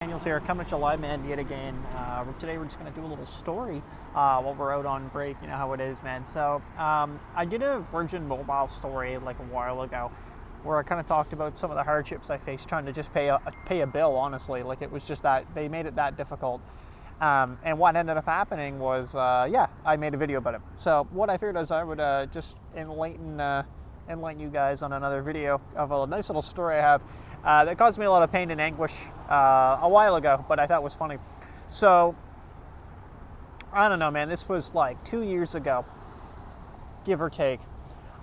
Daniels here, coming at you live, man, yet again. Today we're just going to do a little story while we're out on break. You know how it is, man. So I did a Virgin Mobile story like a while ago where I kind of talked about some of the hardships I faced trying to just pay a bill, honestly. Like, it was just that they made it that difficult. And what ended up happening was, I made a video about it. So what I figured is I would just enlighten you guys on another video of a nice little story I have that caused me a lot of pain and anguish a while ago, but I thought was funny. So, I don't know, man, this was like 2 years ago, give or take.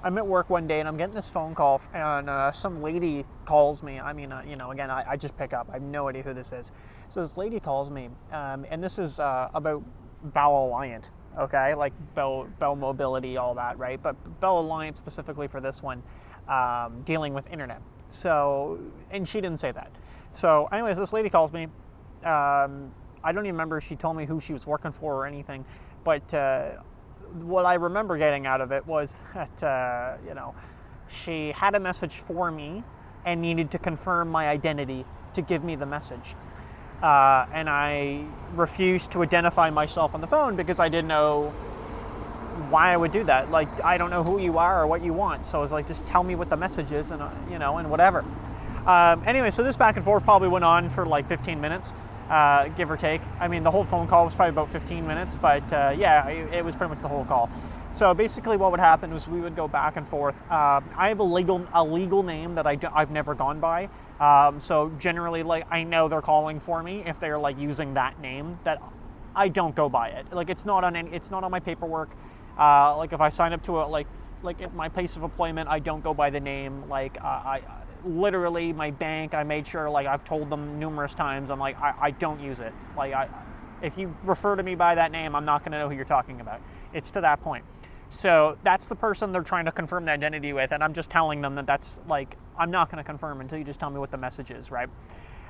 I'm at work one day and I'm getting this phone call, and some lady calls me. I mean, again, I just pick up. I have no idea who this is. So this lady calls me, and this is about Bell Alliant, okay? Like Bell Mobility, all that, right? But Bell Alliant specifically for this one, dealing with internet. So, and she didn't say that. So anyways, this lady calls me. I don't even remember if she told me who she was working for or anything, but what I remember getting out of it was that, she had a message for me and needed to confirm my identity to give me the message. And I refused to identify myself on the phone because I didn't know why I would do that. Like, I don't know who you are or what you want. So I was like, just tell me what the message is and, and whatever. Anyway, so this back and forth probably went on for like 15 minutes, give or take. I mean, the whole phone call was probably about 15 minutes, but it was pretty much the whole call. So basically what would happen was we would go back and forth. I have a legal name that I've never gone by. So generally, like, I know they're calling for me if they're like using that name, that I don't go by it. Like, it's not on my paperwork. Like, if I sign up to like at my place of employment, I don't go by the name. Like, I literally, my bank, I made sure, like, I've told them numerous times, I'm like, I don't use it. Like, if you refer to me by that name, I'm not going to know who you're talking about. It's to that point. So that's the person they're trying to confirm the identity with, and I'm just telling them that's, like, I'm not going to confirm until you just tell me what the message is, right?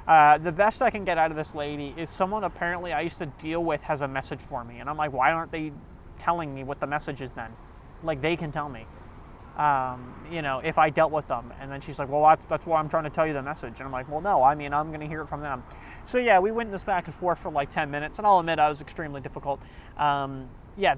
The best I can get out of this lady is someone apparently I used to deal with has a message for me, and I'm like, why aren't they telling me what the message is then? Like, they can tell me, if I dealt with them. And then she's like, well, that's why I'm trying to tell you the message. And I'm like, well, no, I mean, I'm going to hear it from them. So yeah, we went this back and forth for like 10 minutes, and I'll admit I was extremely difficult.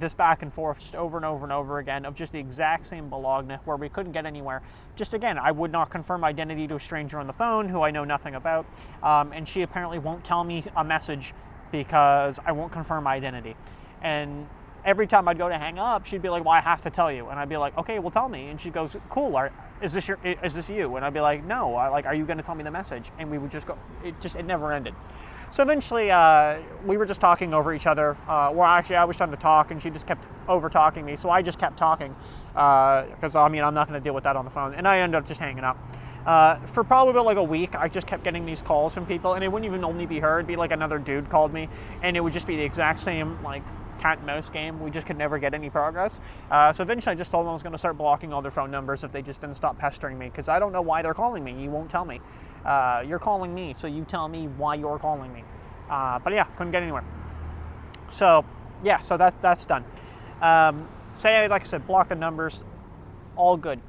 This back and forth just over and over and over again of just the exact same bologna where we couldn't get anywhere. Just, again, I would not confirm identity to a stranger on the phone who I know nothing about, and she apparently won't tell me a message because I won't confirm my identity. And every time I'd go to hang up, she'd be like, well, I have to tell you. And I'd be like, okay, well, tell me. And she goes, cool, is this you? And I'd be like, no, are you going to tell me the message? And we would just go, it never ended. So eventually, we were just talking over each other. Actually, I was trying to talk, and she just kept over-talking me. So I just kept talking, because, I'm not going to deal with that on the phone. And I ended up just hanging up. For probably about like a week, I just kept getting these calls from people, and it wouldn't even only be her. It'd be like another dude called me, and it would just be the exact same, like, cat and mouse game. We just could never get any progress. So eventually I just told them I was going to start blocking all their phone numbers if they just didn't stop pestering me, because I don't know why they're calling me. You won't tell me. You're calling me, so you tell me why you're calling me. But yeah, couldn't get anywhere. So yeah, so that's done. Like I said, block the numbers, all good.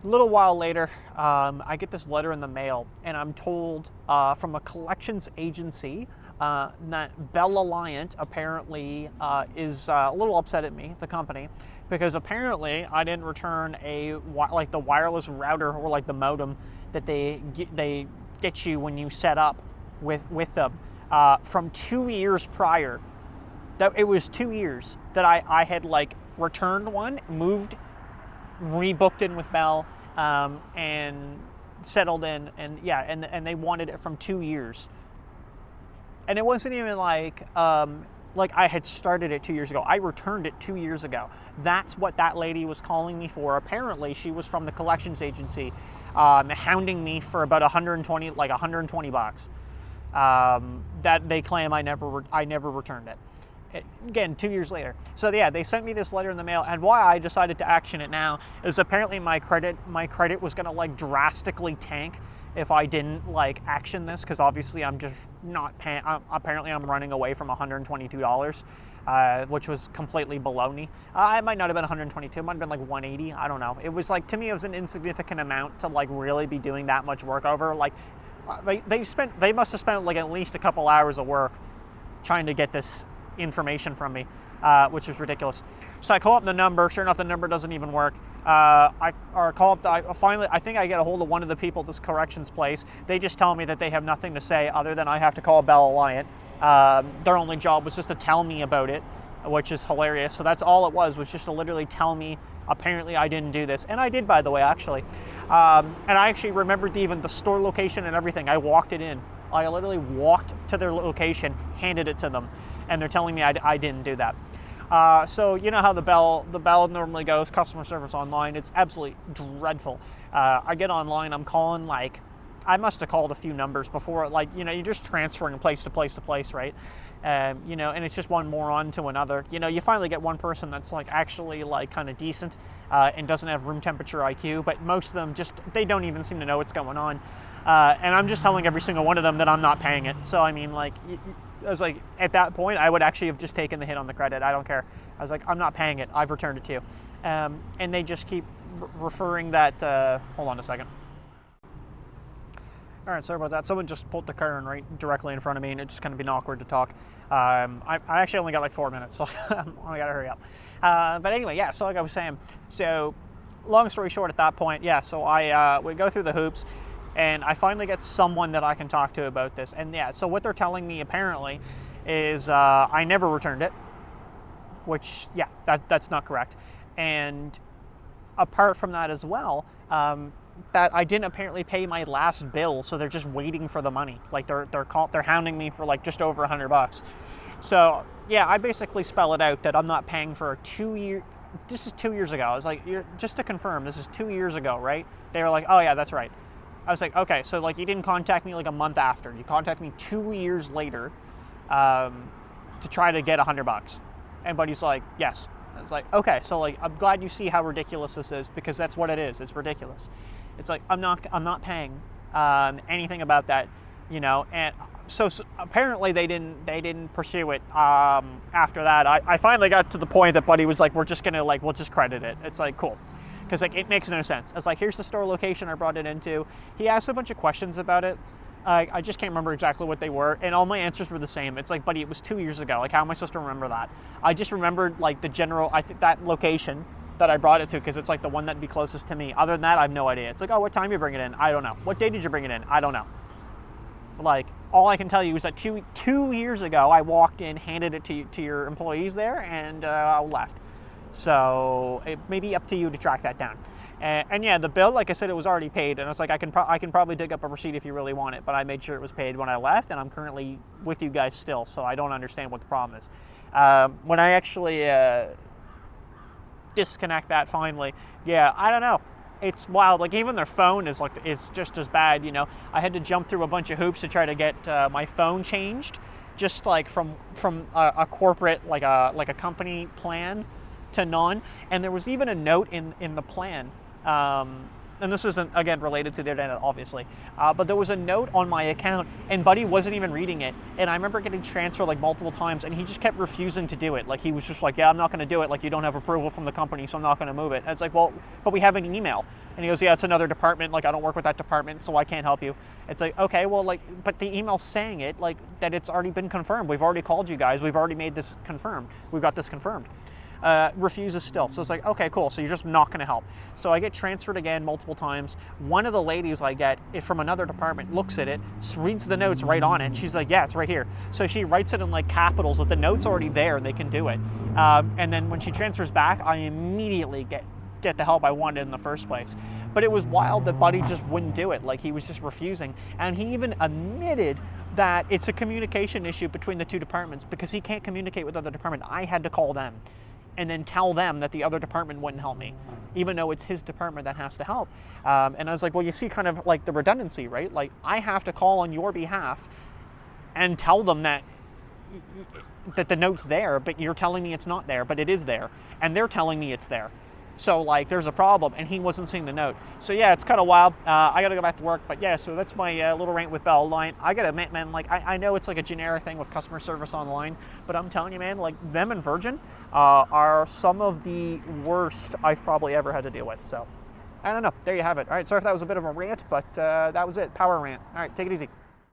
A little while later, I get this letter in the mail, and I'm told from a collections agency that Bell Alliant apparently is a little upset at me, the company, because apparently I didn't return the wireless router or like the modem that they get you when you set up with them from 2 years prior. That it was 2 years that I had like returned one, moved, rebooked in with Bell, and settled in, and they wanted it from 2 years. And it wasn't even like I had started it 2 years ago. I returned it 2 years ago. That's what that lady was calling me for. Apparently, she was from the collections agency, hounding me for about $120 that they claim I never returned it. Again, 2 years later. So yeah, they sent me this letter in the mail, and why I decided to action it now is apparently my credit was gonna like drastically tank if I didn't like action this, because obviously I'm just not paying. Apparently I'm running away from $122, which was completely baloney. It might not have been 122, it might have been like 180, I don't know. It was like, to me, it was an insignificant amount to like really be doing that much work over. Like, they must have spent like at least a couple hours of work trying to get this information from me, which is ridiculous. So I call up the number. Sure enough, the number doesn't even work. I think I get a hold of one of the people at this corrections place. They just tell me that they have nothing to say other than I have to call Bell Alliant. Their only job was just to tell me about it, which is hilarious. So that's all it was just to literally tell me, apparently I didn't do this. And I did, by the way, actually. And I actually remembered even the store location and everything. I walked it in. I literally walked to their location, handed it to them, and they're telling me I didn't do that. So you know how the bell normally goes, customer service online. It's absolutely dreadful. I get online, I'm calling like, I must have called a few numbers before, like, you know, you're just transferring place to place to place, right? You know, and it's just one moron to another. You know, you finally get one person that's like actually like kind of decent and doesn't have room temperature IQ, but most of them they don't even seem to know what's going on. And I'm just telling every single one of them that I'm not paying it. So I mean, like, I was like, at that point, I would actually have just taken the hit on the credit. I don't care. I was like, I'm not paying it. I've returned it to you. And they just keep referring that. Hold on a second. All right, sorry about that. Someone just pulled the car in right directly in front of me, and it's just kind of been awkward to talk. I actually only got like 4 minutes, so I gotta hurry up. But anyway, yeah. So like I was saying, so long story short, at that point, yeah. So I would go through the hoops. And I finally get someone that I can talk to about this. And yeah, so what they're telling me apparently is I never returned it, which, yeah, that's not correct. And apart from that as well, that I didn't apparently pay my last bill, so they're just waiting for the money. Like they're hounding me for like just over $100. So yeah, I basically spell it out that I'm not paying for a 2 year. This is 2 years ago. I was like, just to confirm, this is 2 years ago, right? They were like, oh yeah, that's right. I was like, okay, so like you didn't contact me like a month after. You contacted me 2 years later to try to get $100. And Buddy's like, yes. I was like, okay, so like I'm glad you see how ridiculous this is, because that's what it is. It's ridiculous. It's like I'm not paying anything about that, you know. And so apparently they didn't pursue it after that. I finally got to the point that Buddy was like, we'll just credit it. It's like, cool. Because like it makes no sense. It's like, here's the store location I brought it into. He asked a bunch of questions about it. I just can't remember exactly what they were, and all my answers were the same. It's like, buddy, it was 2 years ago. Like, how am I supposed to remember that? I just remembered like the general. I think that location that I brought it to, because it's like the one that'd be closest to me. Other than that, I have no idea. It's like, oh, what time you bring it in? I don't know. What day did you bring it in? I don't know. Like, all I can tell you is that two years ago, I walked in, handed it to your employees there, and left. So it may be up to you to track that down. And yeah, the bill, like I said, it was already paid, and I was like, I can probably dig up a receipt if you really want it, but I made sure it was paid when I left, and I'm currently with you guys still, so I don't understand what the problem is. When I actually disconnect that finally, yeah, I don't know. It's wild. Like, even their phone is just as bad. You know, I had to jump through a bunch of hoops to try to get my phone changed, just like from a corporate like a company plan to none. And there was even a note in the plan, and this isn't, again, related to the internet, obviously, but there was a note on my account, and Buddy wasn't even reading it. And I remember getting transferred like multiple times, and he just kept refusing to do it. Like, he was just like, yeah, I'm not going to do it. Like, you don't have approval from the company, so I'm not going to move it. And it's like, well, but we have an email. And he goes, yeah, it's another department. Like, I don't work with that department, so I can't help you. It's like, okay, well, like, but the email's saying it, like, that it's already been confirmed. We've already called you guys. We've already made this confirmed. We've got this confirmed. Refuses still. So it's like, okay, cool. So you're just not going to help. So I get transferred again multiple times. One of the ladies I get from another department looks at it, reads the notes right on it. She's like, yeah, it's right here. So she writes it in like capitals that the note's already there and they can do it. And then when she transfers back, I immediately get the help I wanted in the first place. But it was wild that Buddy just wouldn't do it. Like, he was just refusing. And he even admitted that it's a communication issue between the two departments, because he can't communicate with the other department. I had to call them and then tell them that the other department wouldn't help me, even though it's his department that has to help. And I was like, well, you see kind of like the redundancy, right? Like, I have to call on your behalf and tell them that the note's there, but you're telling me it's not there, but it is there. And they're telling me it's there. So, like, there's a problem, and he wasn't seeing the note. So, yeah, it's kind of wild. I got to go back to work. But, yeah, so that's my little rant with Bell Alliant. I got to admit, man, like, I know it's like a generic thing with customer service online, but I'm telling you, man, like, them and Virgin are some of the worst I've probably ever had to deal with. So, I don't know. There you have it. All right, sorry if that was a bit of a rant, but that was it. Power rant. All right, take it easy.